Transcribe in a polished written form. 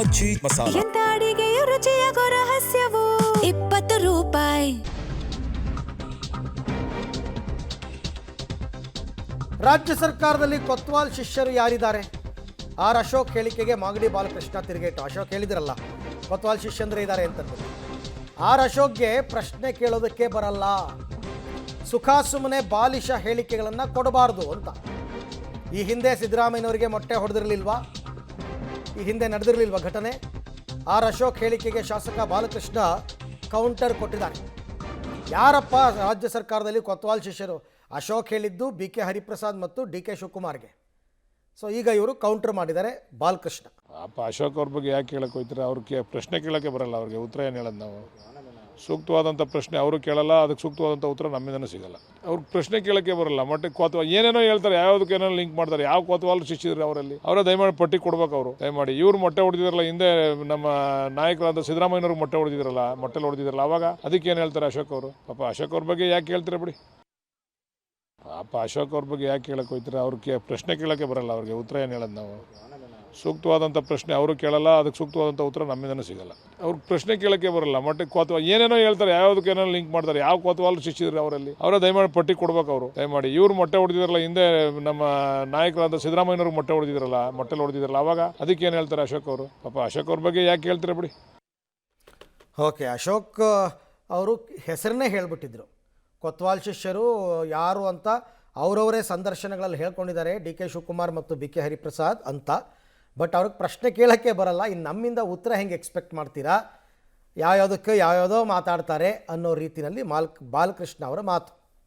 ಆರ್ಜಿ ಮಸಾಲ. ಎಂತ ಅಡಿಗೆಯ ರುಚಿಯಾಗೋ ರಹಸ್ಯವು 20 ರೂಪಾಯಿ. ರಾಜ್ಯ ಸರ್ಕಾರದಲ್ಲಿ ಕೊತ್ವಾಲ್ ಶಿಷ್ಯರು ಯಾರಿದ್ದಾರೆ? ಆರ್ ಅಶೋಕ್ ಹೇಳಿಕೆಗೆ ಮಾಗಡಿ ಬಾಲಕೃಷ್ಣ ತಿರುಗೇಟು. ಅಶೋಕ್ ಹೇಳಿದ್ರಲ್ಲ ಕೊತ್ವಾಲ್ ಶಿಷ್ಯಂದ್ರೆ ಇದ್ದಾರೆ ಅಂತಂದು. ಆರ್ ಅಶೋಕ್ಗೆ ಪ್ರಶ್ನೆ ಕೇಳೋದಕ್ಕೆ ಬರಲ್ಲ, ಸುಖ ಸುಮ್ಮನೆ ಬಾಲಿಶ ಹೇಳಿಕೆಗಳನ್ನು ಕೊಡಬಾರ್ದು ಅಂತ. ಈ ಹಿಂದೆ ಸಿದ್ದರಾಮಯ್ಯನವರಿಗೆ ಮೊಟ್ಟೆ ಹೊಡೆದಿರಲಿಲ್ವಾ? ಈ ಹಿಂದೆ ನಡೆದಿರಲಿಲ್ವ ಘಟನೆ? ಆರ್ ಅಶೋಕ್ ಹೇಳಿಕೆಗೆ ಶಾಸಕ ಬಾಲಕೃಷ್ಣ ಕೌಂಟರ್ ಕೊಟ್ಟಿದ್ದಾರೆ. ಯಾರಪ್ಪ ರಾಜ್ಯ ಸರ್ಕಾರದಲ್ಲಿ ಕೊತ್ವಾಲ್ ಶಿಷ್ಯರು? ಅಶೋಕ್ ಹೇಳಿದ್ದು ಬಿ ಕೆ ಹರಿಪ್ರಸಾದ್ ಮತ್ತು ಡಿ ಕೆ ಶಿವಕುಮಾರ್ಗೆ. ಸೊ ಈಗ ಇವರು ಕೌಂಟರ್ ಮಾಡಿದ್ದಾರೆ ಬಾಲಕೃಷ್ಣ. ಅಪ್ಪ ಅಶೋಕ್ ಅವ್ರ ಬಗ್ಗೆ ಯಾಕೆ ಕೇಳಕ್ಕೆ ಹೋಗ್ತಾರೆ? ಅವ್ರಿಗೆ ಪ್ರಶ್ನೆ ಕೇಳೋಕ್ಕೆ ಬರಲ್ಲ. ಅವ್ರಿಗೆ ಉತ್ತರ ಏನು ಹೇಳೋದು ನಾವು? ಸೂಕ್ತವಾದಂಥ ಪ್ರಶ್ನೆ ಅವರು ಕೇಳಲ್ಲ, ಅದಕ್ಕೆ ಸೂಕ್ತವಾದಂಥ ಉತ್ತರ ನಮ್ಮಿಂದನೂ ಸಿಗಲ್ಲ. ಅವ್ರಿಗೆ ಪ್ರಶ್ನೆ ಕೇಳೋಕ್ಕೆ ಬರಲ್ಲ. ಮೊಟ್ಟೆ ಕೋತ್ವಾಲ್ ಏನೇನೋ ಹೇಳ್ತಾರೆ, ಯಾವುದಕ್ಕೆ ಏನೋ ಲಿಂಕ್ ಮಾಡ್ತಾರೆ. ಯಾವ ಕೋತ್ವಾಲ್ ಶಿಷ್ಯರು ಅವರಲ್ಲಿ? ಅವರೇ ದಯಮಾಡಿ ಪಟ್ಟಿ ಕೊಡ್ಬೇಕು. ಅವರು ದಯಮಾಡಿ ಇವ್ರು ಮೊಟ್ಟೆ ಹೊಡೆದಿದ್ರಲ್ಲ, ಹಿಂದೆ ನಮ್ಮ ನಾಯಕರಾದ ಸಿದ್ದರಾಮಯ್ಯನವ್ರಿಗೆ ಮೊಟ್ಟೆ ಹೊಡೆದಿದ್ರಲ್ಲ ಅವಾಗ ಅದಕ್ಕೆ ಏನು ಹೇಳ್ತಾರೆ ಅಶೋಕ್ ಅವರು? ಪಾಪ ಅಶೋಕ್ ಅವ್ರ ಬಗ್ಗೆ ಯಾಕೆ ಹೇಳ್ತಾರೆ ಬಿಡಿ. ಪಾಪ ಅಶೋಕ್ ಅವ್ರ ಬಗ್ಗೆ ಯಾಕೆ ಕೇಳಕ್ಕೆ ಹೋಗ್ತಾರೆ? ಅವ್ರಿಗೆ ಪ್ರಶ್ನೆ ಕೇಳೋಕ್ಕೆ ಬರಲ್ಲ. ಅವ್ರಿಗೆ ಉತ್ತರ ಏನು ಹೇಳೋದು ನಾವು? ಸೂಕ್ತವಾದಂಥ ಪ್ರಶ್ನೆ ಅವರು ಕೇಳಲ್ಲ, ಅದಕ್ಕೆ ಸೂಕ್ತವಾದಂಥ ಉತ್ತರ ನಮ್ಮಿಂದನೂ ಸಿಗಲ್ಲ. ಅವ್ರಿಗೆ ಪ್ರಶ್ನೆ ಕೇಳೋಕ್ಕೆ ಬರಲ್ಲ. ಮೊಟ್ಟೆ ಕೋತ್ವಾಲ್ ಏನೇನೋ ಹೇಳ್ತಾರೆ, ಯಾವುದಕ್ಕೆ ಏನೋ ಲಿಂಕ್ ಮಾಡ್ತಾರೆ. ಯಾವ ಕೋತ್ವಾಲ್ ಶಿಷ್ಯರು ಅವರಲ್ಲಿ? ಅವರೇ ದಯಮಾಡಿ ಪಟ್ಟಿ ಕೊಡ್ಬೇಕು. ಅವರು ದಯಮಾಡಿ ಇವ್ರು ಮೊಟ್ಟೆ ಹೊಡೆದಿದ್ರಲ್ಲ, ಹಿಂದೆ ನಮ್ಮ ನಾಯಕರಾದ ಸಿದ್ದರಾಮಯ್ಯನವ್ರಿಗೆ ಮೊಟ್ಟೆ ಹೊಡೆದಿದ್ರಲ್ಲ ಅವಾಗ ಅದಕ್ಕೆ ಏನು ಹೇಳ್ತಾರೆ ಅಶೋಕ್ ಅವರು? ಪಾಪ ಅಶೋಕ್ ಅವ್ರ ಬಗ್ಗೆ ಯಾಕೆ ಹೇಳ್ತಾರೆ ಬಿಡಿ. ಓಕೆ, ಅಶೋಕ್ ಅವರು ಹೆಸರನ್ನೇ ಹೇಳಿಬಿಟ್ಟಿದ್ರು. ಕೊತ್ವಾಲ್ ಶಿಷ್ಯರು ಯಾರು ಅಂತ ಅವರವರೇ ಸಂದರ್ಶನಗಳಲ್ಲಿ ಹೇಳ್ಕೊಂಡಿದ್ದಾರೆ, ಡಿ ಕೆ ಶಿವಕುಮಾರ್ ಮತ್ತು ಬಿ ಕೆ ಹರಿಪ್ರಸಾದ್ ಅಂತ. ಬಟ್ ಅವ್ರಿಗೆ ಪ್ರಶ್ನೆ ಕೇಳೋಕ್ಕೆ ಬರಲ್ಲ. ಇನ್ನು ನಮ್ಮಿಂದ ಉತ್ತರ ಹೆಂಗೆ ಎಕ್ಸ್ಪೆಕ್ಟ್ ಮಾಡ್ತೀರಾ? ಯಾವ್ಯಾವುದೋ ಮಾತಾಡ್ತಾರೆ ಅನ್ನೋ ರೀತಿಯಲ್ಲಿ ಬಾಲಕೃಷ್ಣ ಅವರ ಮಾತು.